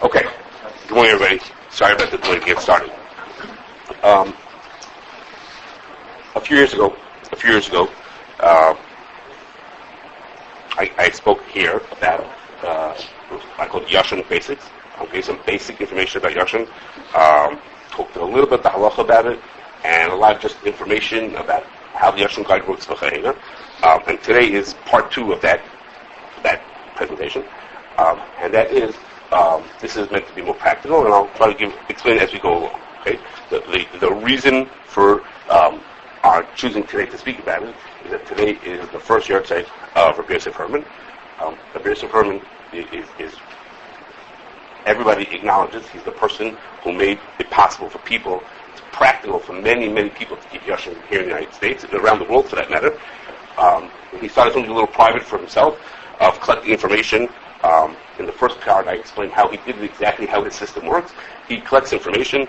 Okay. Good morning, everybody. Sorry about the delay to get started. A few years ago, I spoke here about I called Yoshon Basics. I gave some basic information about Yoshon. Talked a little bit the halacha about it, and a lot of just information about how the Yoshon guide works for Chayena. And today is part 2 of that presentation, and that is this is meant to be more practical, and I'll try to explain as we go along. Okay, the reason for our choosing today to speak about it is that today is the first yahrzeit of Rabbi Yosef Herman. Rabbi Yosef Herman is everybody acknowledges he's the person who made it possible for people. It's practical for many people to keep Yoshon here in the United States and around the world for that matter. He started something a little private for himself of collecting information. In the first part, I explained how he did it, exactly how his system works. He collects information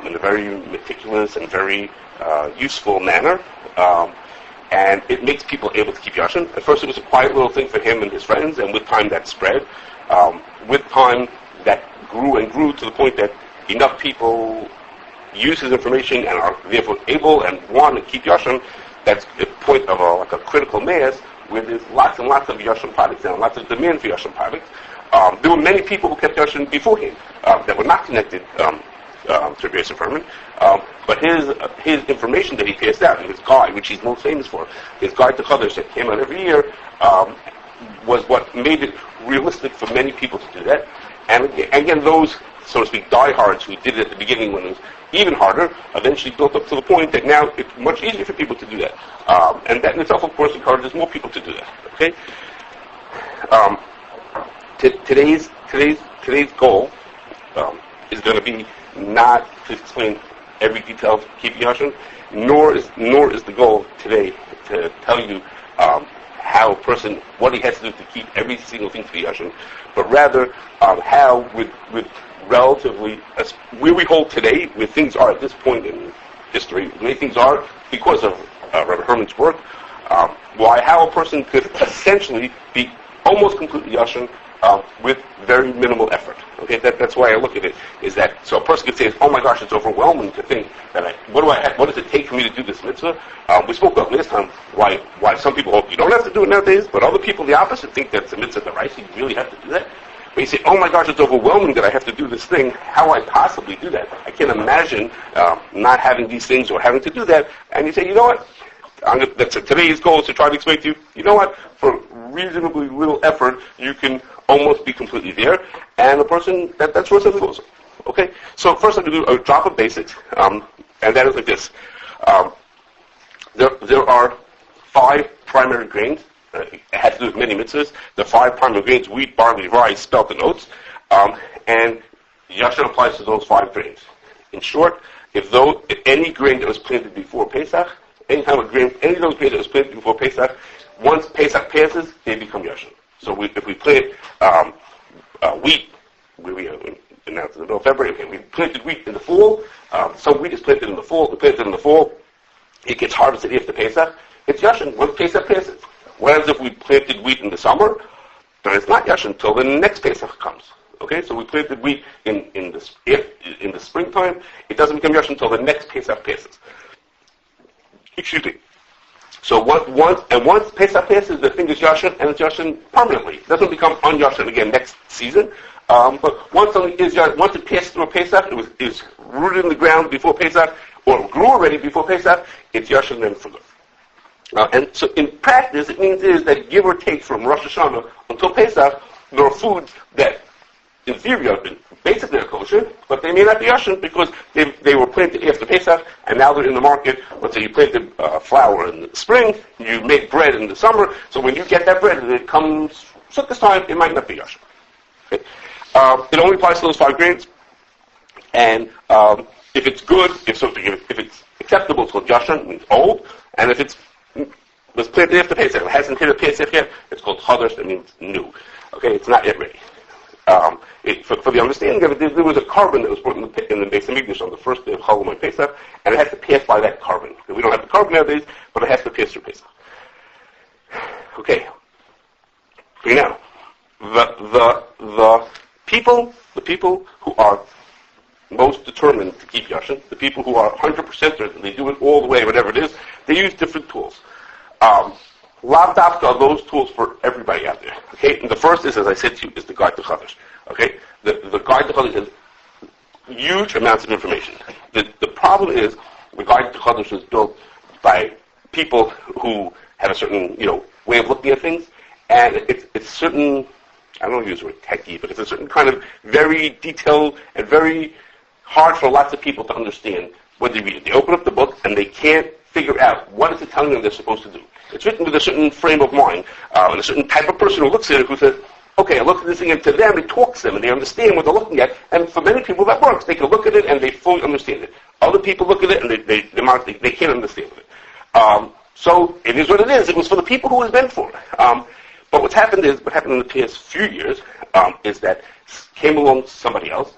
in a very meticulous and very useful manner, and it makes people able to keep Yoshon. At first, it was a quiet little thing for him and his friends, and with time, that spread. With time, that grew and grew to the point that enough people use his information and are therefore able and want to keep Yoshon. That's a point of a critical mass where there's lots and lots of Yoshon products and lots of demand for Yoshon products. There were many people who kept Yoshon before him that were not connected to Rabbi Yosef Herman, but his information that he passed out, and his guide, which he's most famous for, his guide to Kosher that came out every year, was what made it realistic for many people to do that. And again, those, so to speak, diehards who did it at the beginning when it was even harder, eventually built up to the point that now it's much easier for people to do that. And that in itself, of course, encourages more people to do that. Okay? Today's goal is going to be not to explain every detail of keeping Yoshon, nor is the goal today to tell you how a person, what he has to do to keep every single thing to the Yoshon, but rather how with relatively, where we hold today, where things are at this point in history, the way things are because of Rabbi Herman's work, how a person could essentially be almost completely Yoshon with very minimal effort. Okay, that's why I look at it, is that, so a person could say, oh my gosh, it's overwhelming to think that what does it take for me to do this mitzvah? We spoke about last time why some people hope you don't have to do it nowadays, but other people, the opposite, think that it's a mitzvah that right, so you really have to do that. But you say, oh my gosh, it's overwhelming that I have to do this thing. How I possibly do that? I can't imagine not having these things or having to do that. And you say, you know what? Today's goal is to try to explain to you, you know what? For reasonably little effort, you can almost be completely there. And the person, that's where something goes. Okay? So first I'm going to do a drop of basics. And that is like this. There are 5 primary grains. It has to do with many mitzvahs. The 5 primary grains: wheat, barley, rye, spelt, and oats. And Yoshon applies to those 5 grains. In short, if any grain that was planted before Pesach, any of those grains that was planted before Pesach, once Pesach passes, they become Yoshon. So if we plant wheat, we announced in the middle of February, okay, we planted wheat in the fall, some wheat is planted in the fall, it gets harvested after Pesach, it's Yoshon once Pesach passes. Whereas if we planted wheat in the summer, then it's not Yoshon until the next Pesach comes. Okay, so we planted wheat in the springtime, it doesn't become Yoshon until the next Pesach passes. Excuse me. So once Pesach passes, the thing is Yoshon, and it's Yoshon permanently. It doesn't become un-Yoshon again next season. But once it passes through a Pesach, it is rooted in the ground before Pesach, or grew already before Pesach, it's Yoshon then for good. And so in practice, it means that give or take from Rosh Hashanah until Pesach, there are foods that, in theory, basically are kosher, but they may not be Yoshon because they were planted after Pesach, and now they're in the market. Let's say you planted flour in the spring, you make bread in the summer, so when you get that bread and it comes Sukkot time, it might not be Yoshon. Okay? It only applies to those 5 grains, and if it's good, if it's acceptable, it's called Yoshon, it means old, and if it was planted after Pesach, it hasn't hit a Pesach yet, it's called Chadash, that means new. Okay, it's not yet ready. For the understanding of it, there was a carbon that was put in the Beis Hamikdash on the first day of Chol Hamoed Pesach, and it has to pass by that carbon. Okay, we don't have the carbon nowadays, but it has to pass through Pesach. Okay. Okay, now, the the people who are most determined to keep Yoshon, the people who are 100% certain, they do it all the way, whatever it is, they use different tools. Lav Dafka are those tools for everybody out there. Okay, and the first is, as I said to you, is the guide to Kashrus. Okay, the guide to Kashrus has huge amounts of information. The problem is the guide to Kashrus is built by people who have a certain way of looking at things, and it's certain. I don't want to use the word techie, but it's a certain kind of very detailed and very hard for lots of people to understand when they read it. They open up the book and they can't figure out what is it telling them they're supposed to do. It's written with a certain frame of mind, and a certain type of person who looks at it who says, okay, I look at this thing, and to them it talks to them, and they understand what they're looking at, and for many people that works. They can look at it and they fully understand it. Other people look at it and they can't understand it. So it is what it is. It was for the people who it was meant for. But what happened in the past few years is that came along somebody else.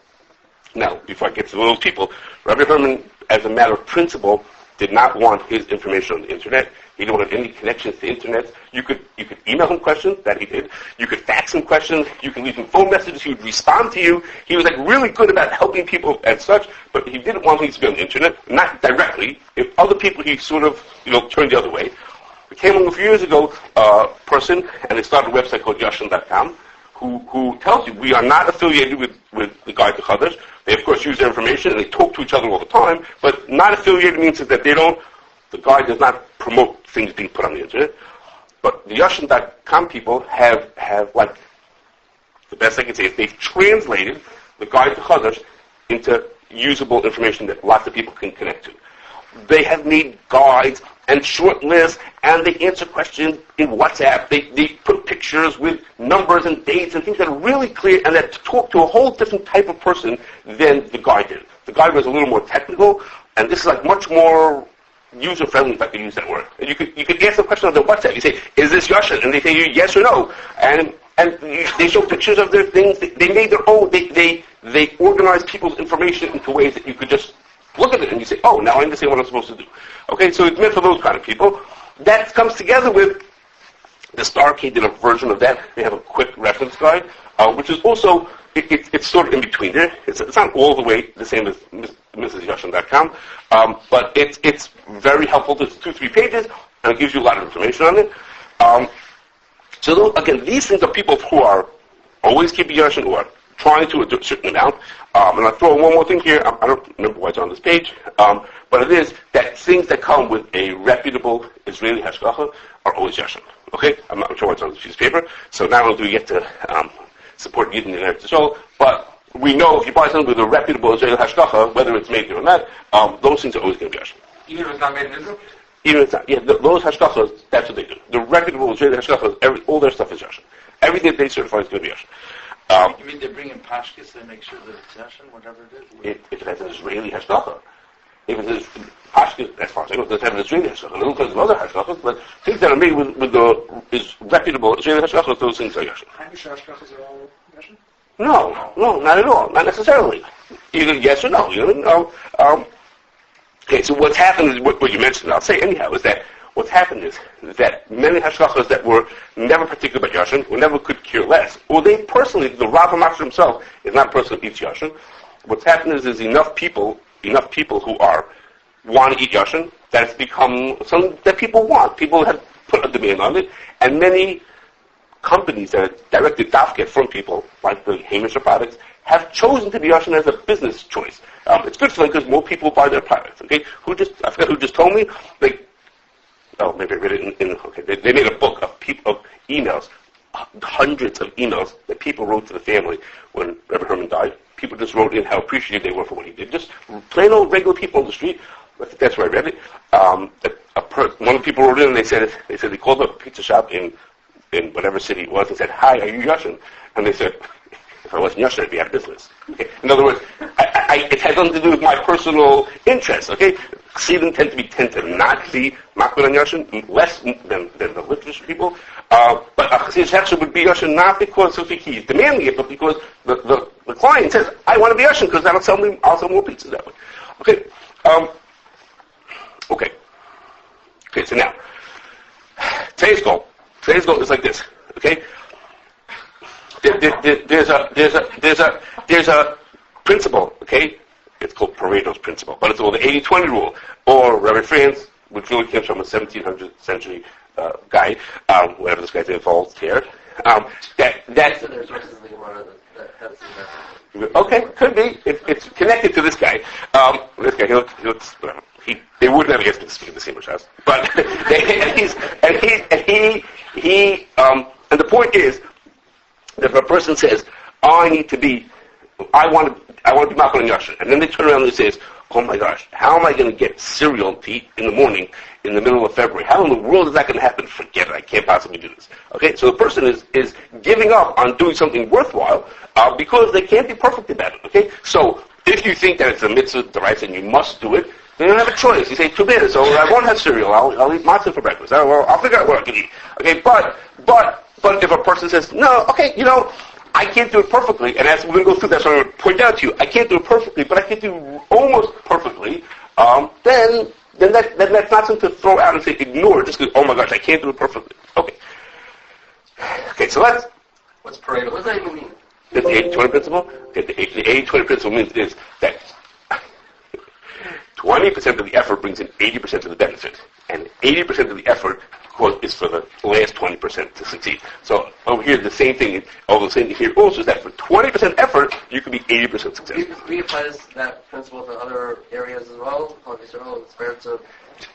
Now, before I get to those people, Rabbi Herman, as a matter of principle, did not want his information on the internet. He didn't want any connections to the internet. You could email him questions, that he did. You could fax him questions. You could leave him phone messages. He would respond to you. He was really good about helping people and such, but he didn't want things to be on the internet, not directly. If other people, he sort of, turned the other way. It came along a few years ago, a person, and they started a website called Yoshon.com, who tells you we are not affiliated with the guide to Kashrus. They, of course, use their information, and they talk to each other all the time, but not affiliated means that the guide does not promote things being put on the internet. But the Yoshon.com people have the best I can say is they've translated the guide to Kashrus into usable information that lots of people can connect to. They have made guides and short lists, and they answer questions in WhatsApp. They put pictures with numbers and dates and things that are really clear and that talk to a whole different type of person than the guide did. The guide was a little more technical, and this is much more user-friendly, if I could use that word. And you could ask the question on the WhatsApp. You say, is this Yoshon? And they say yes or no. And they show pictures of their things. They made their own. They organize people's information into ways that you could just look at it and you say, oh, now I understand what I'm supposed to do. Okay, so it's meant for those kind of people. That comes together with the Starcade did a version of that. They have a quick reference guide, which is also, it's sort of in between there. It's not all the way the same as MrsYoshon.com, but it's very helpful. It's 2-3 pages, and it gives you a lot of information on it. So again, these things are people who are always keeping Yoshon, who are trying to a certain amount. And I'll throw one more thing here. I don't remember why it's on this page, but it is that things that come with a reputable Israeli hashgacha are always Yoshon. Okay? I'm not sure what's on this piece of paper. So not only do we get to support Yidden in Eretz Yisrael, but we know if you buy something with a reputable Israeli hashgacha, whether it's made there or not, those things are always going to be Yoshon. Even if it's not made in Israel? Even if it's not. Yeah, those hashgachas, that's what they do. The reputable Israeli hashgachas, all their stuff is Yoshon. Everything that they certify is going to be Yoshon. You mean they bring in pashkis to make sure that it's Yoshon, whatever it is? If it has an Israeli hashgacha. If it is pashkis, as far as I know, it doesn't have an Israeli hashgacha. There are all kinds of other hashgachas, but things that are made with is reputable Israeli hashgachas, those things are Yoshon. Irish hashgachas are all Yoshon? No, not at all. Not necessarily. Either yes or no. Okay, so what's happened is what you mentioned, I'll say anyhow, is that what's happened is that many hashgachas that were never particular about Yoshon, or never could care less, or they personally, the Rav HaMaster himself is not a person who eats Yoshon. What's happened is enough people who want to eat Yoshon that it's become something that people want. People have put a demand on it, and many companies that are directed dafket from people, like the Hamish products, have chosen to be Yoshon as a business choice. It's good for them because more people buy their products. Okay, I forgot who just told me. Maybe I read it they made a book of emails, hundreds of emails that people wrote to the family when Rebbe Herman died. People just wrote in how appreciative they were for what he did. Just plain old regular people on the street. I think that's where I read it. One of the people wrote in and they said they called up a pizza shop in whatever city it was and said, "Hi, are you Yoshon?" And they said, "If I wasn't Yoshon, I'd be out of business." Okay? In other words, it has nothing to do with my personal interests. Okay, Chassidim tend to not be makbid on Yoshon, less than the literature people. But a Chassidish hechsher would be Yoshon not because he's demanding it, but because the client says, "I want to be Yoshon because that'll sell me. I'll sell more pizzas that way." Okay. Okay. So now, today's goal is like this. Okay. there's a principle, okay? It's called Pareto's principle, but it's called the 80-20 rule, or Rabbi Franz, which really comes from a 1700th century guy, whatever this guy's name falls here. That's okay, could be. It's connected to this guy. This guy, they would never get to speak the same as us, but and the point is, that if a person says, I want to be Malchus and Yoshon, and then they turn around and says, oh my gosh, how am I going to get cereal to eat in the morning in the middle of February? How in the world is that going to happen? Forget it, I can't possibly do this. Okay, so the person is giving up on doing something worthwhile because they can't be perfect about it. Okay, so if you think that it's a mitzvah, the right, and you must do it, then you don't have a choice. You say, too bad, so I won't have cereal, I'll eat matzah for breakfast. I'll figure out what I can eat. Okay, but if a person says, no, okay, I can't do it perfectly, and as we're going to go through that, so I'm going to point out to you, I can't do it perfectly, but I can do almost perfectly, then that's not something to throw out and say, ignore it, just because, oh my gosh, I can't do it perfectly. Okay, so what's Pareto? What does that even mean? The 80-20 principle? Okay, the 80-20 principle means is that 20% of the effort brings in 80% of the benefit, and 80% of the effort is for the last 20% to succeed. So over here, the same thing. Although the same thing here also is that for 20% effort, you can be 80% successful. We apply that principle to other areas as well. It's fair to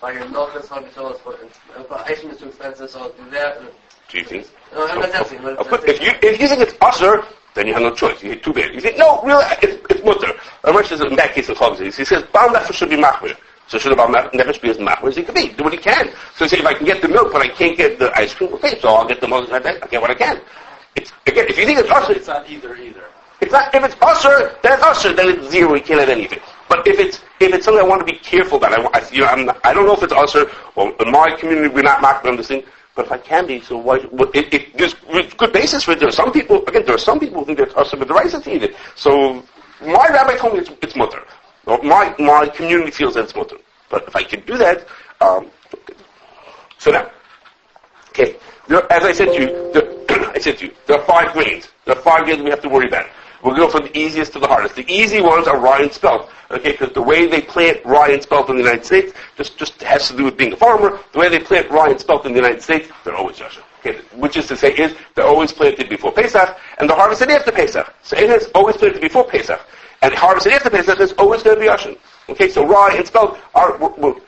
buy your milk as hard as ice cream is too expensive, so I'll do that. Do you think? No, I'm not asking. If you think it's usher, then you have no choice. You hit too bad. You think, no, really, it's mutter. Ramesh says in that case in Chagzis, he says, Baal Nefesh should be machmir. So should Baal Nefesh be as machmir as he can be. Do what he can. So he says, if I can get the milk, but I can't get the ice cream, okay, so I'll get the milk. I get what I can. Again, if you think it's usher, it's not either. It's not. If it's usher, then it's usher. Then it's zero. You can't have anything. But if it's something I want to be careful about, I don't know if it's usher or in my community we're not machmir on this thing. But if I can be, so why? There's good basis for it. There are some people who think that usher with the rice is needed. So my rabbi told me it's mutter. My community feels that it's mutter. But if I can do that, so now, okay. As I said to you, there are 5 grains. There are 5 grains we have to worry about. We'll go from the easiest to the hardest. The easy ones are rye and spelt, okay? Because the way they plant rye and spelt in the United States just has to do with being a farmer. The way they plant rye and spelt in the United States, they're always Yoshon. Okay? Which is to say, they're always planted before Pesach, and they're harvested after Pesach. So it is always planted before Pesach, and harvested after Pesach is always going to be Yoshon. Okay, so rye and spelt are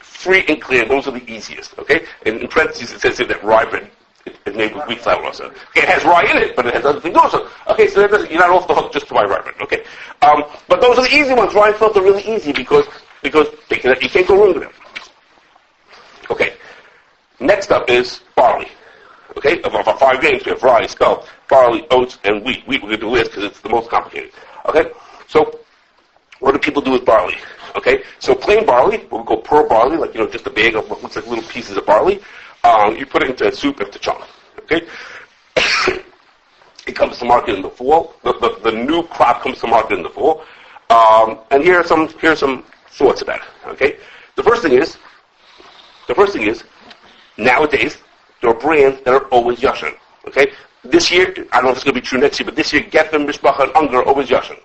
free and clear. Those are the easiest. Okay, and in parentheses it says here that rye bread is made with wheat flour also. Okay, it has rye in it, but it has other things also. Okay, so you're not off the hook just to buy rye bread. Okay, but those are the easy ones. Rye and spelt are really easy because you can't go wrong with them. Okay, next up is barley. Okay, of our 5 grains we have rye, spelt, barley, oats, and wheat. Wheat we're going to do list because it's the most complicated. Okay, so what do people do with barley? Okay, so plain barley, what we call pearl barley, like just a bag of what looks like little pieces of barley. You put it into soup and tachon. Okay, it comes to market in the fall. The new crop comes to market in the fall. And here are some thoughts about it. Okay, the first thing is nowadays there are brands that are always Yoshon. Okay, this year I don't know if it's going to be true next year, but this year Geffen, Mishpacha, and Unger are always Yoshon.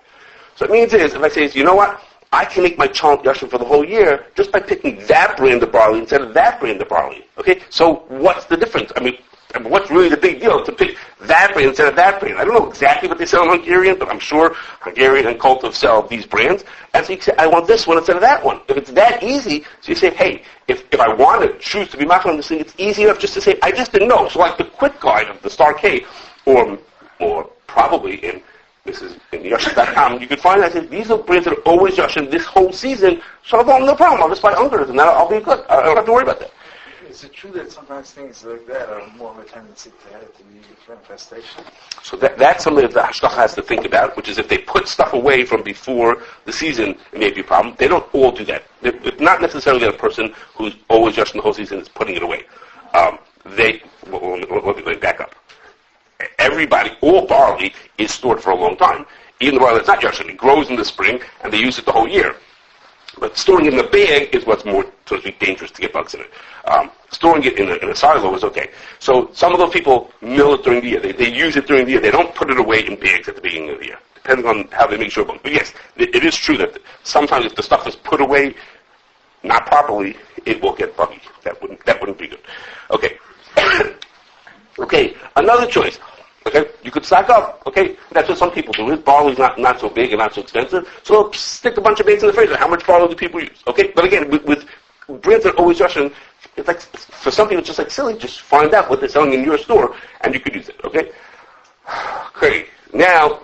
So it means if I say, you know what? I can make my chant Yoshon for the whole year just by picking that brand of barley instead of that brand of barley. Okay? So what's the difference? I mean, what's really the big deal to pick that brand instead of that brand? I don't know exactly what they sell in Hungarian, but I'm sure Hungarian and Kultov sell these brands. And so you can say, I want this one instead of that one. If it's that easy, so you say, hey, if I want to choose to be machmir on this thing, it's easy enough just to say, I just didn't know. So like the quick guide of the Star K, or probably in Yoshon.com, you can find that these are brands that are always Yoshon this whole season, so no problem. I'll just buy Ungers and I'll be good. I don't have to worry about that. Is it true that sometimes things like that are more of a tendency to have it to be for infestation? So that's something that the hashgacha has to think about, which is if they put stuff away from before the season, it may be a problem. They don't all do that. It's not necessarily that a person who's always Yoshon the whole season is putting it away. Let me back up. All barley is stored for a long time. Even the barley that's not Yoshon, it grows in the spring, and they use it the whole year. But storing it in a bag is what's more, so to speak, dangerous to get bugs in it. Storing it in a silo is okay. So some of those people mill it during the year. They use it during the year. They don't put it away in bags at the beginning of the year, depending on how they make sure. But yes, it is true that sometimes if the stuff is put away not properly, it will get buggy. That wouldn't be good. Okay. Okay, another choice. Okay, you could stack up. Okay, that's what some people do. Barley's not so big and not so expensive, so stick a bunch of bags in the freezer. How much barley do people use? Okay, but again, with brands that are always Yoshon, it's like for some people it's just like silly. Just find out what they're selling in your store, and you could use it. Okay. Okay. Now,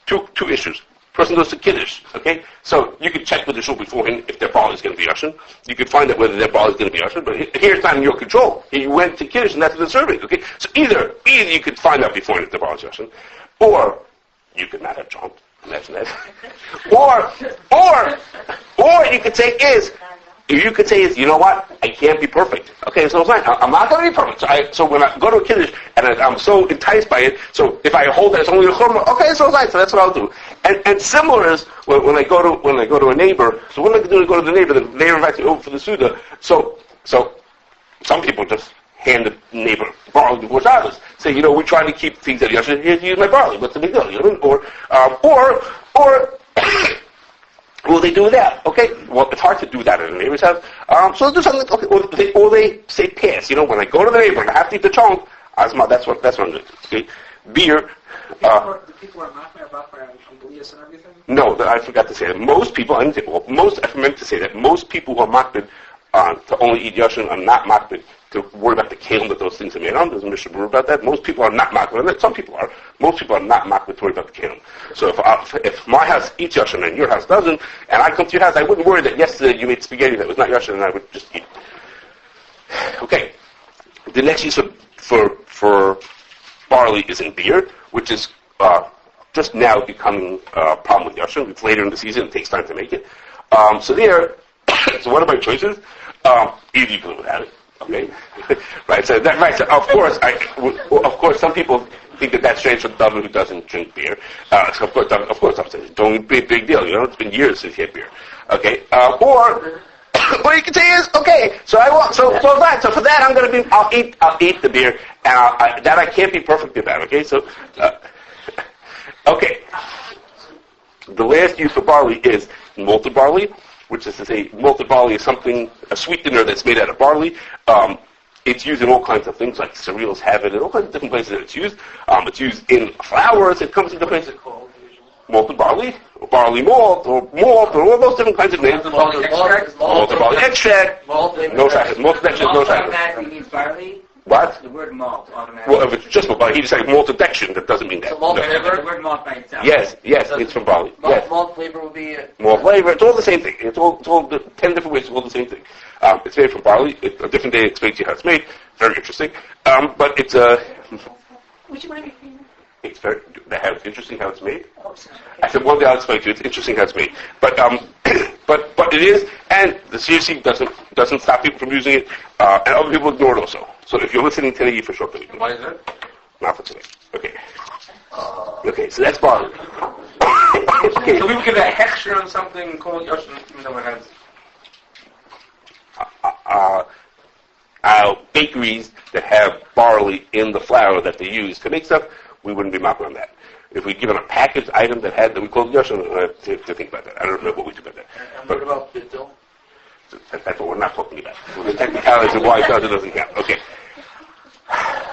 two issues. Person goes to Kiddush, okay? So you could check with the shul beforehand if their barley is going to be Yoshon. You could find out whether their barley is going to be Yoshon, but here's not in your control. You went to Kiddush and that's what they're serving, okay? So either you could find out beforehand if their barley is Yoshon, or you could not have jumped. Imagine that. Or you could say you know what? I can't be perfect. Okay, so it's fine. I'm not going to be perfect. So when I go to a Kiddush and I'm so enticed by it, so if I hold that it's only a churma, okay, so it's fine. So that's what I'll do. And similar is when I go to a neighbor. So what am I going to do to go to the neighbor? The neighbor invites me over for the Suda. So some people just hand the neighbor barley before Shabbos. Say, we're trying to keep things that Yoshon. Here's use my barley. What's the big deal? You know what I mean? Or will they do that? Okay. Well, it's hard to do that at a neighbor's house. So they'll do something. Okay. Or they say pass. When I go to the neighbor and I have to eat the chunk, that's what I'm doing. Okay. Beer. The people are not on Blias and everything? No, I forgot to say that. Most people, I meant to say that most people who are makbid to only eat Yoshon are not makbid to worry about the kelim that those things are made on. There's a Mishnah Berurah about that. Most people are not makbid. Some people are. Most people are not makbid to worry about the kelim. So if my house eats Yoshon and your house doesn't, and I come to your house, I wouldn't worry that yesterday you made spaghetti that was not Yoshon and I would just eat. Okay. The next use for barley is in beer, which is just now becoming a problem with Yoshon. It's later in the season. It takes time to make it. So what are my choices? Either you can live without it. Okay, right. So So of course, some people think that that's strange for the David who doesn't drink beer. So of course, I'm saying don't be a big deal. It's been years since you had beer. Okay, or what you can say is okay. So fine. So for that, I'll eat the beer, and that I can't be perfect about. Okay, so okay. The last use for barley is malted barley, which is to say, malted barley is a sweetener that's made out of barley. It's used in all kinds of things, like cereals have it, in all kinds of different places that it's used. It's used in flours. It comes in different places. Malted barley, or barley malt, or all those different kinds of names. Malted barley extract. No shaykhs. Malted extract, no shaykhs. Automatically means barley? What? The word malt automatically. Well, if it's just for barley, he just said malted extract, that doesn't mean that. So malt flavor? The word malt by itself. Yes, it's from barley. Yes. Malt flavor will be... More flavor. It's all the same thing. It's all 10 different ways. It's all the same thing. It's made from barley. A different day explains to you how it's made. Very interesting. But it's Would you mind repeating that? it's very interesting how it's made. I said one day I'll explain to you. It's interesting how it's made. But but it is, and the CFC doesn't stop people from using it, and other people ignore it also. So if you're listening today, you for sure can. Why is that? Not for today. Okay. Okay. So that's barley. Okay. So we would get a hechsher on something called Yoshon, even though it has... bakeries that have barley in the flour that they use to make stuff, we wouldn't be marking on that. If we'd given a packaged item that we called Yoshon, I have to think about that. I don't know what we do about that. And what about bittul? That's what we're not talking about. The technicalities of why it doesn't count. Okay.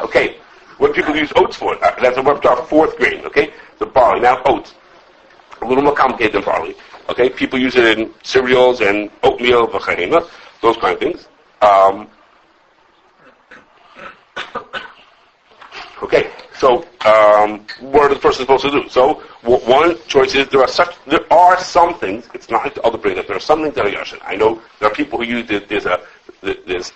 Okay. What do people use oats for? That's we're up to our fourth grain. Okay. The barley. Now oats. A little more complicated than barley. Okay. People use it in cereals and oatmeal, v'charima, those kind of things. Okay. So what are the person supposed to do? So one choice is there are some things. It's not like the other brain. There are some things that are Yoshon. I know there are people who use it. There's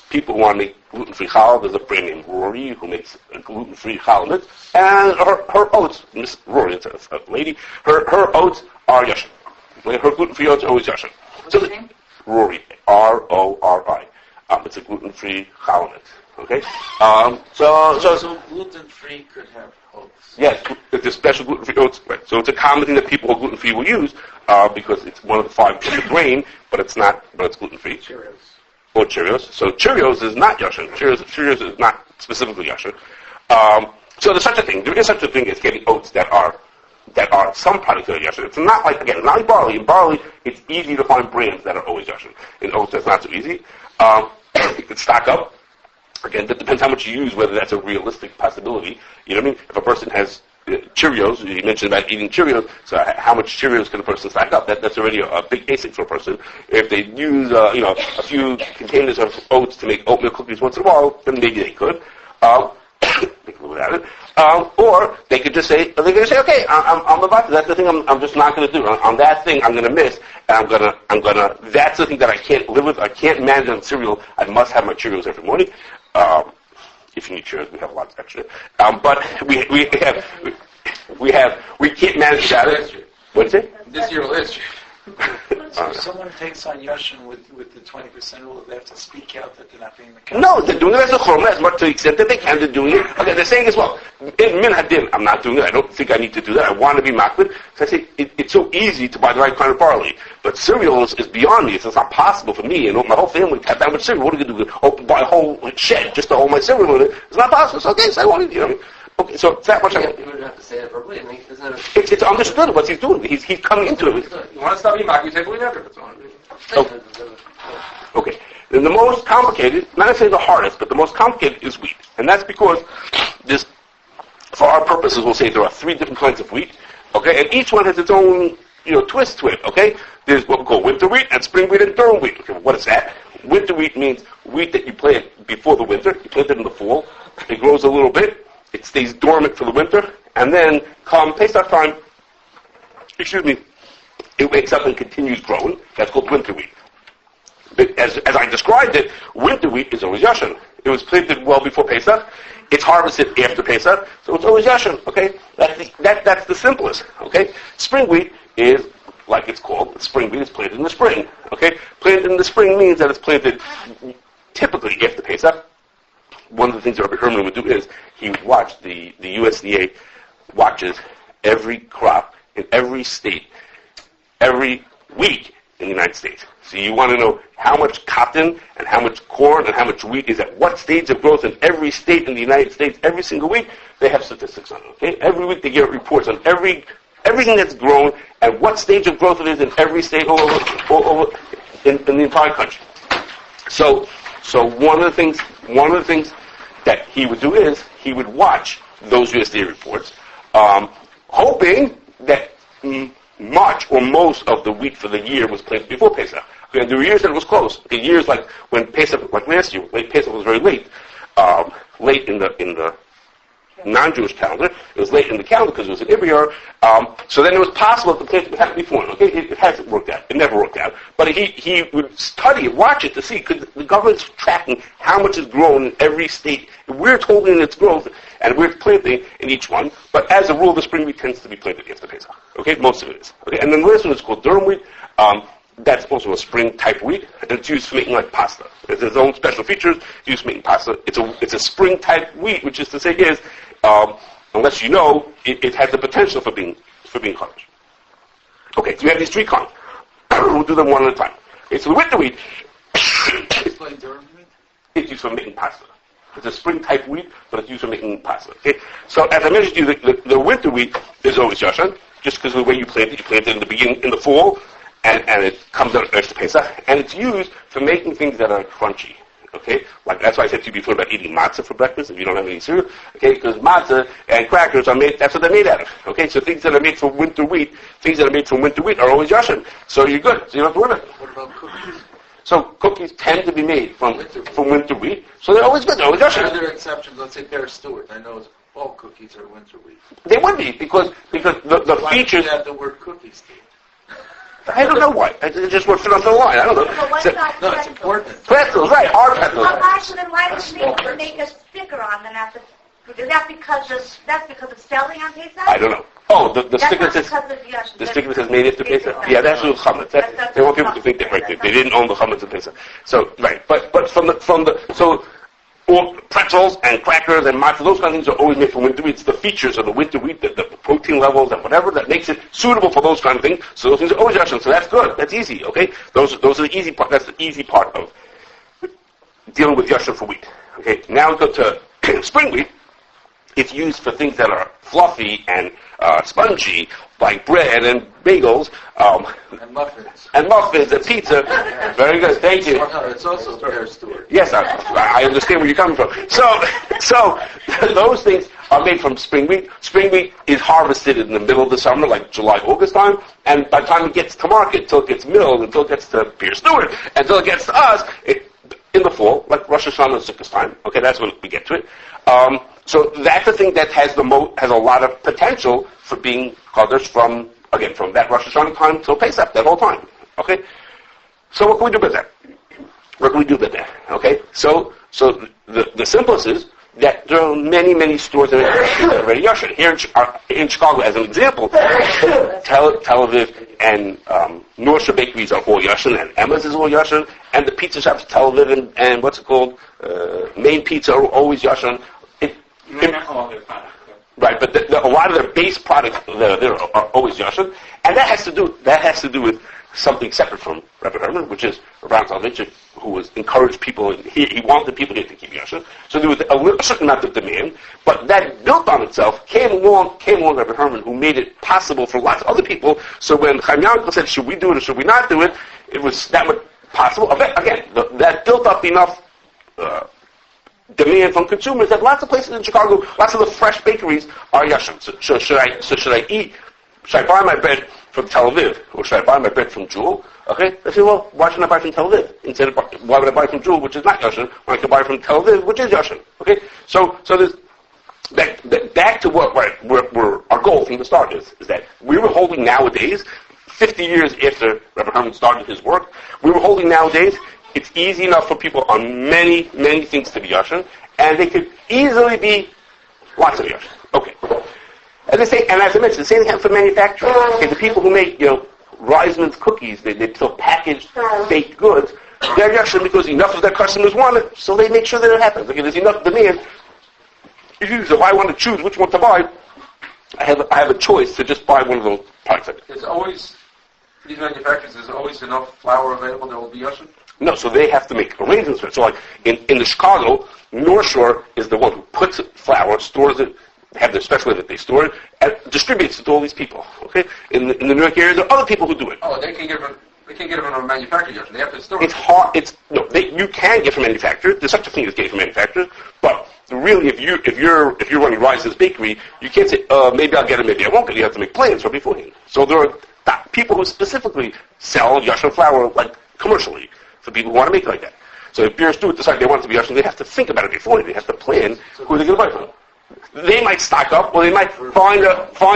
people who want to make gluten-free challah. There's a brand named Rory who makes a gluten-free challah mix, and her oats, Miss Rory, it's a lady. Her oats are Yoshon. Her gluten-free oats are always Yoshon. What's your name? Rory, Rori. It's a gluten-free challah mix. Okay. So gluten-free could have oats. Yes, it's a special gluten-free oats. Right. So it's a common thing that people who are gluten-free will use because it's one of the 5 types of grain, but it's not. But it's gluten-free. Cheerios. Or Cheerios. So Cheerios is not Yoshon. Cheerios is not specifically Yoshon. So there's such a thing. There is such a thing as getting oats that are some products that are Yoshon. It's not like, again, not like barley. In barley, it's easy to find brands that are always Yoshon. In oats, that's not so easy. You can stock up. Again, that depends how much you use, whether that's a realistic possibility. You know what I mean? If a person has Cheerios, you mentioned about eating Cheerios, so how much Cheerios can a person stack up? That's already a big basic for a person. If they use, a few containers of oats to make oatmeal cookies once in a while, then maybe they could. They could live without it. Or they could just say, okay, I'm about to. That's the thing I'm just not going to do. On that thing, I'm going to miss, and that's the thing that I can't live with. I can't manage on cereal. I must have my Cheerios every morning. If you need Cheerios, we have a lot extra. But we can't manage that. What did you say? This year will history. So if someone takes on Yoshon with the 20% rule, they have to speak out that they're not being the No, they're doing it as a chorma, as much to the extent that they can, they're doing it. Okay, they're saying as well, in min hadin, I'm not doing it, I don't think I need to do that, I want to be makbid. So I say, it's so easy to buy the right kind of barley. But cereal is beyond me, it's not possible for me, and my whole family to have that much cereal. What are you going to do? Buy a whole shed just to hold my cereal in it? It's not possible. So okay, so I want it, you know what I mean? Okay, so it's that much. You don't have to say it verbally. I mean, isn't it? It's understood what he's doing. He's coming into it. You want to stop eating mac, you take away after. That's all. Okay. And the most complicated, not necessarily the hardest, but the most complicated is wheat. And that's because this, for our purposes, we'll say there are 3 different kinds of wheat. Okay, and each one has its own, twist to it. Okay, there's what we call winter wheat and spring wheat and durum wheat. Okay, what is that? Winter wheat means wheat that you plant before the winter. You plant it in the fall. It grows a little bit. It stays dormant for the winter, and then come Pesach time, it wakes up and continues growing. That's called winter wheat. But as I described it, winter wheat is always Yoshon. It was planted well before Pesach. It's harvested after Pesach, so it's always Yoshon. Okay, that's the simplest. Okay, spring wheat is like it's called. Spring wheat is planted in the spring. Okay, planted in the spring means that it's planted typically after Pesach. One of the things that Rabbi Herman would do is he would watch, the USDA watches every crop in every state, every week in the United States. So you want to know how much cotton and how much corn and how much wheat is at what stage of growth in every state in the United States. Every single week, they have statistics on it. Okay, every week they get reports on everything that's grown and what stage of growth it is in every state all over in the entire country. So one of the things that he would do is he would watch those USDA reports, hoping that much or most of the wheat for the year was planted before Pesach. Okay, there were years that it was close. Okay, years like when Pesach, like last year, Pesach was very late, late in the non-Jewish calendar. It was late in the calendar because it was an Iyar. So then it was possible that the plant would happen before. Okay, it hasn't worked out. It never worked out. But he would study it, watch it to see, because the government's tracking how much is grown in every state. We're holding its growth, and we're planting in each one. But as a rule, the spring wheat tends to be planted after Pesach. Okay, most of it is. Okay, and then the last one is called durum wheat. That's also a spring type wheat, and it's used for making like pasta. It has its own special features. It's used for making pasta. It's a spring type wheat, which is to say is, unless you know, it has the potential for being Kosher. Okay, so we have these 3 kinds. We'll do them one at a time. Okay, so the winter wheat, it's used for making pasta. It's a spring type wheat, but it's used for making pasta. Okay, so as I mentioned to you, the winter wheat is always Yoshon, just because of the way you plant it in the beginning, in the fall, and it comes out after Pesach, and it's used for making things that are crunchy. Okay, like that's why I said to you before about eating matzah for breakfast if you don't have any cereal. Okay, because matzah and crackers are made. That's what they're made out of. Okay, so things that are made from winter wheat, are always Yoshon. So you're good. So you don't have to worry about it. What about cookies? So cookies tend to be made from winter wheat, so they're always good. They're always Yoshon. Are there exceptions? Let's say Bear Stewart. I know all cookies are winter wheat. They would be because the Why features. do you have the word cookies? I don't know why. It just would fit onto the line. I don't know. But what about No, it's pretzels? important. Pretzels, right? Hard pretzels. Well, actually, then why does they make a sticker on them after? Is that because of selling on Pesach? I don't know. Oh, the sticker That's says not because of Yoshon. the sticker says made after Pesach. Yeah, that's with chametz. They want people to think that right. They didn't own the chametz of Pesach. So right, but from the so Or pretzels and crackers and matzo, those kind of things are always made from winter wheat. It's the features of the winter wheat, the protein levels and whatever that makes it suitable for those kind of things. So those things are always Yoshon. So that's good. That's easy. Okay, those are the easy part. That's the easy part of dealing with Yoshon for wheat. Okay, now we go to spring wheat. It's used for things that are fluffy and spongy, like bread and bagels, And muffins. and muffins and pizza. Very good. Thank you. It's also very steward. Yes, I understand where you're coming from. So those things are made from spring wheat. Spring wheat is harvested in the middle of the summer, like July, August time, and by the time it gets to market, until it gets milled, until it gets to Pierre Stewart, until it gets to us, in the fall, like Rosh Hashanah and Sukkot time. Okay, that's when we get to it. So that's the thing that has has a lot of potential for being Kaddish from that Rosh Hashanah time till Pesach, that whole time. Okay? So what can we do with that? What can we do with that? Okay? So the simplest is that there are many, many stores that are already Yoshon. Here in Chicago, as an example, Tel Aviv and North Shore bakeries are all Yoshon, and Emma's is all Yoshon, and the pizza shops, Tel Aviv and what's it called, Main Pizza are always Yoshon. Right, but a lot of their base products there are always Yoshon, and that has to do with something separate from Rabbi Herman, which is Rabbi Soloveitchik, who was encouraged people. He wanted people here to keep Yoshon. So there was a certain amount of demand, but that built on itself came along Rabbi Herman, who made it possible for lots of other people. So when Chaim Yankel said, "Should we do it or should we not do it?" It was that much possible. Again, that built up enough demand from consumers that lots of places in Chicago, lots of the fresh bakeries are Yoshon. So should I buy my bread from Tel Aviv, or should I buy my bread from Jewel? Okay, I say, well, why shouldn't I buy from Tel Aviv instead of why would I buy from Jewel, which is not Yoshon, when I can buy from Tel Aviv, which is Yoshon? Okay, so there's back to what our goal from the start is that we were holding nowadays, 50 years after Rabbi Herman started his work, we were holding nowadays. It's easy enough for people on many, many things to be Yoshon, and they could easily be lots of Yoshon. Okay. As I say, and as I mentioned, the same thing for manufacturing. Okay, the people who make, Reisman's cookies, they sell packaged baked goods, they're Yoshon because enough of their customers want it, so they make sure that it happens. Okay, there's enough demand. If I want to choose which one to buy, I have a choice to just buy one of those products. There's always, for these manufacturers, there's always enough flour available that will be Yoshon? No, so they have to make arrangements for it. So like in the Chicago, North Shore is the one who puts flour, stores it, have their special way that they store it, and distributes it to all these people. Okay? In the New York area, there are other people who do it. Oh, they can't get it from a manufacturer Yoshon. They have to store it. It's hard. You can get from manufacturers. There's such a thing as getting from manufacturers, but really, if you're running Rice's Bakery, you can't say maybe I'll get it, maybe I won't get it. You have to make plans for beforehand. So there are people who specifically sell Yoshon flour like commercially for people who want to make it like that. So if Pierre Stewart decide they want it to be Yoshon, they have to think about it beforehand. They have to plan who they're going to buy from. They might stock up, or they might find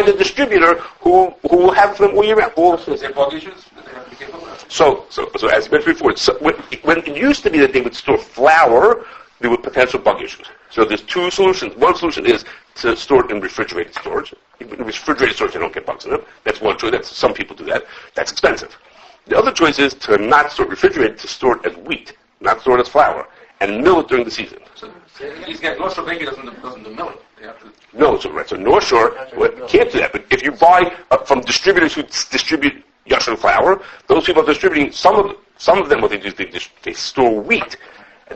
a distributor who will have it for them all year round. Is there bug issues that they have to be careful about? So as mentioned before, when it used to be that they would store flour, there were potential bug issues. So there's two solutions. One solution is to store it in refrigerated storage. In refrigerated storage, they don't get bugs in them. That's one choice. Some people do that. That's expensive. The other choice is to not store it refrigerated, to store it as wheat, not store it as flour, and mill it during the season. So these guys, North Shore Bakery doesn't do milling. They have to. No, so North Shore can't do that. But if you buy from distributors who distribute Yoshon flour, those people are distributing some of them. What they do is they store wheat.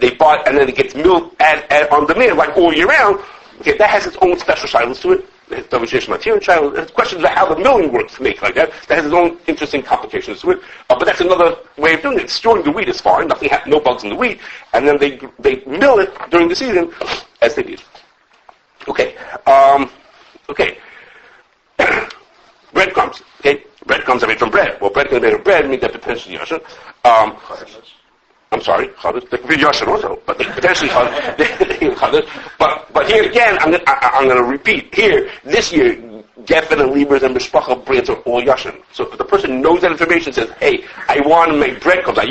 They buy and then it gets milled on demand, like all year round. Okay, that has its own special silence to it. It's questions about how the milling works to make like that. That has its own interesting complications to it. But that's another way of doing it. Storing the wheat is fine. No bugs in the wheat. And then they mill it during the season as they need. Okay. Breadcrumbs. Okay. Breadcrumbs are made from bread. Well, bread made of bread means that potentially Yoshon. I'm sorry, Kaddish. They could be Yoshon also, but they potentially Kaddish. But here again, I'm going to repeat. Here, this year, Geffen and Liebers and Mishpacha brands are all Yoshon. So if the person knows that information, says, hey, I want to make breadcrumbs. I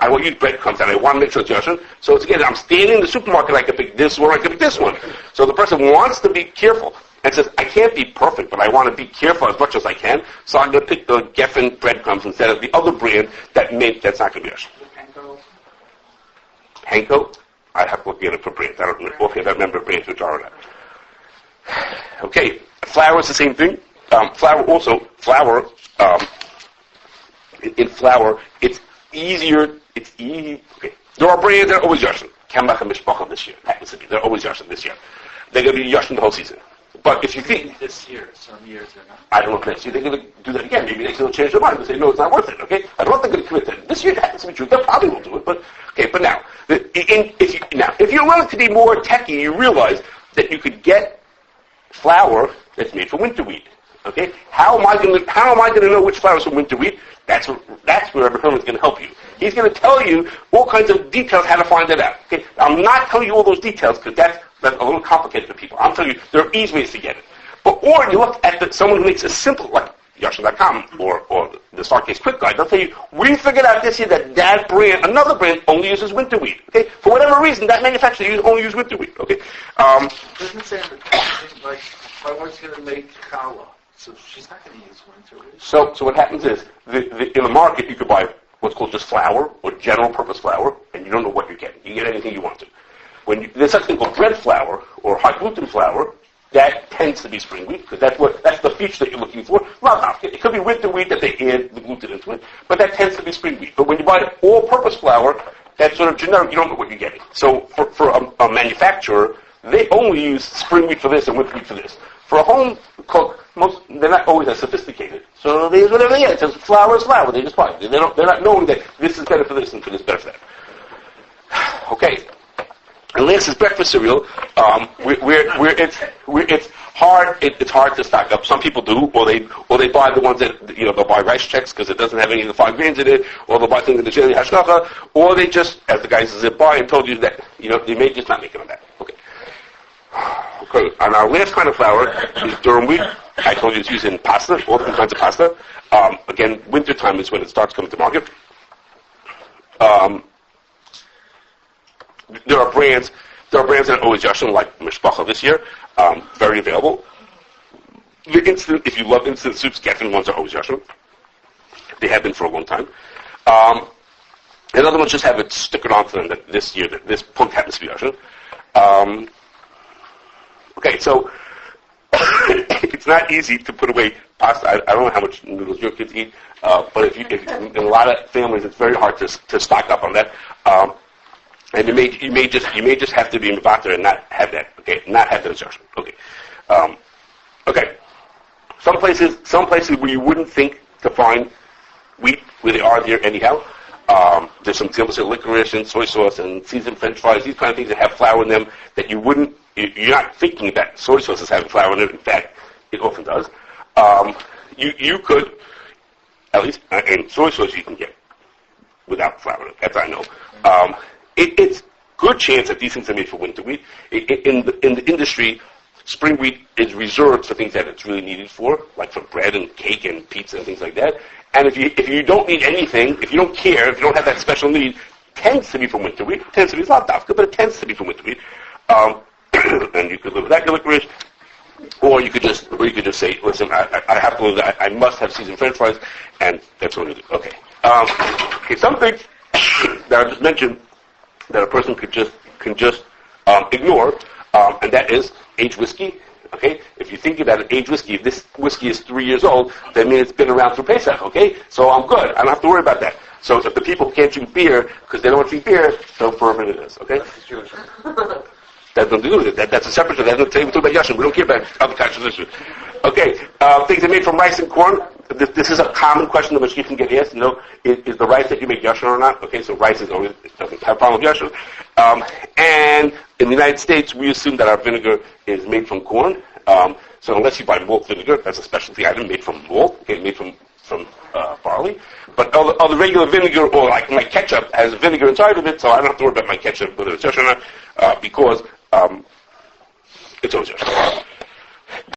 will use breadcrumbs, and I want to make sure it's Yoshon. So it's again, I'm standing in the supermarket, I can pick this one, I can pick this one. So the person wants to be careful and says, I can't be perfect, but I want to be careful as much as I can. So I'm going to pick the Geffen breadcrumbs instead of the other brand that's not going to be Yoshon. Henko? I have to look at it for brands. I don't remember brands which are that. Okay, flour is the same thing. Flour, in flour, it's easier, it's easy. Okay, there are brands that are always Yoshon. Kemach and Mishpacha this year, happens to be. They're always Yoshon this year. They're going to be Yoshon the whole season. But if you think... This year, some years they're not. I don't know if next year they're going to do that again. Maybe next year they'll change their mind and say, no, it's not worth it, okay? I don't know if they're going to commit to it. This year it happens to be true. They probably will do it, but... Okay, but now, if you're willing to be more techie, you realize that you could get flour that's made from winter wheat. Okay? How am I going to know which flour is from winter wheat? That's where Rabbi Herman is going to help you. He's going to tell you all kinds of details how to find that out. Okay? I'm not telling you all those details because that's a little complicated for people. I'm telling you there are easy ways to get it. Or you look at someone who makes a simple, like Yoshon.com or the Starcase Quick Guide. They'll tell you, we figured out this year that brand, another brand, only uses winter wheat. Okay? For whatever reason, that manufacturer only uses winter wheat. Okay? Doesn't say in the question, like, my wife's going to make challah, so she's not going to use winter wheat. So what happens is, in the market, you could buy what's called just flour, or general purpose flour, and you don't know what you're getting. You get anything you want to. There's something called bread flour, or high gluten flour, that tends to be spring wheat, because that's the feature that you're looking for. Well, it could be winter wheat that they add the gluten into it, but that tends to be spring wheat. But when you buy all-purpose flour, that's sort of generic, you don't know what you're getting. So for a manufacturer, they only use spring wheat for this and winter wheat for this. For a home cook, they're not always as sophisticated. So they use whatever they get. It says flour is flour. They just buy it. They're not knowing that this is better for this and for this better for that. Okay. And last is breakfast cereal, where it's hard to stock up. Some people do, or they buy the ones that they'll buy rice checks because it doesn't have any of the 5 grains in it, or they'll buy things in the Sheli Hashgacha, or they just, as the guy says, buy and told you that they may just not make it on that. Okay. And our last kind of flour is durum wheat. I told you it's used in pasta, all different kinds of pasta. Again, winter time is when it starts coming to market. There are brands that are always Yoshon, like Mishpacha this year, very available. If you love instant soups, Geffen ones are always Yoshon. They have been for a long time. And other ones just have it stickered onto them that this year, that this punk happens to be Yoshon. Okay, so it's not easy to put away pasta. I don't know how much noodles your kids eat, but if in a lot of families, it's very hard to stock up on that. And you may just have to be Mavatar and not have that. Okay, not have that instruction. Okay, okay. Some places where you wouldn't think to find wheat, where they are there anyhow. There's some examples of licorice and soy sauce and seasoned French fries. These kind of things that have flour in them that you wouldn't. You're not thinking that soy sauce is having flour in it. In fact, it often does. You could, at least, and soy sauce you can get without flour in it, as I know. It's good chance that these things are made for winter wheat. In the industry, spring wheat is reserved for things that it's really needed for, like for bread and cake and pizza and things like that. And if you don't need anything, if you don't care, if you don't have that special need, it tends to be from winter wheat. It tends to be, it's not dafka, but it tends to be from winter wheat. And you could live without your licorice, or you could just say, listen, I have to live that. I must have seasoned French fries, and that's what we do. Okay. Okay. Some things that I just mentioned that a person can just ignore, and that is aged whiskey. Okay, if you think about it, aged whiskey, if this whiskey is 3 years old, that means it's been around through Pesach. Okay, so I'm good. I don't have to worry about that. So if the people can't drink beer because they don't want to drink beer, so bourbon it is. Okay, that doesn't do with it. That's a separate thing. That's not talking about Yoshon. We don't care about other Kashrus issues. Okay, things are made from rice and corn. This is a common question that Mashgiach can get asked. Is the rice that you make Yoshon or not? Okay, so rice is always, doesn't have a problem with Yoshon. And in the United States, we assume that our vinegar is made from corn. So unless you buy malt vinegar, that's a specialty item made from malt, okay, made from barley. But all the regular vinegar, or like my ketchup, has vinegar inside of it, so I don't have to worry about my ketchup, whether it's Yoshon or not, because it's always Yoshon.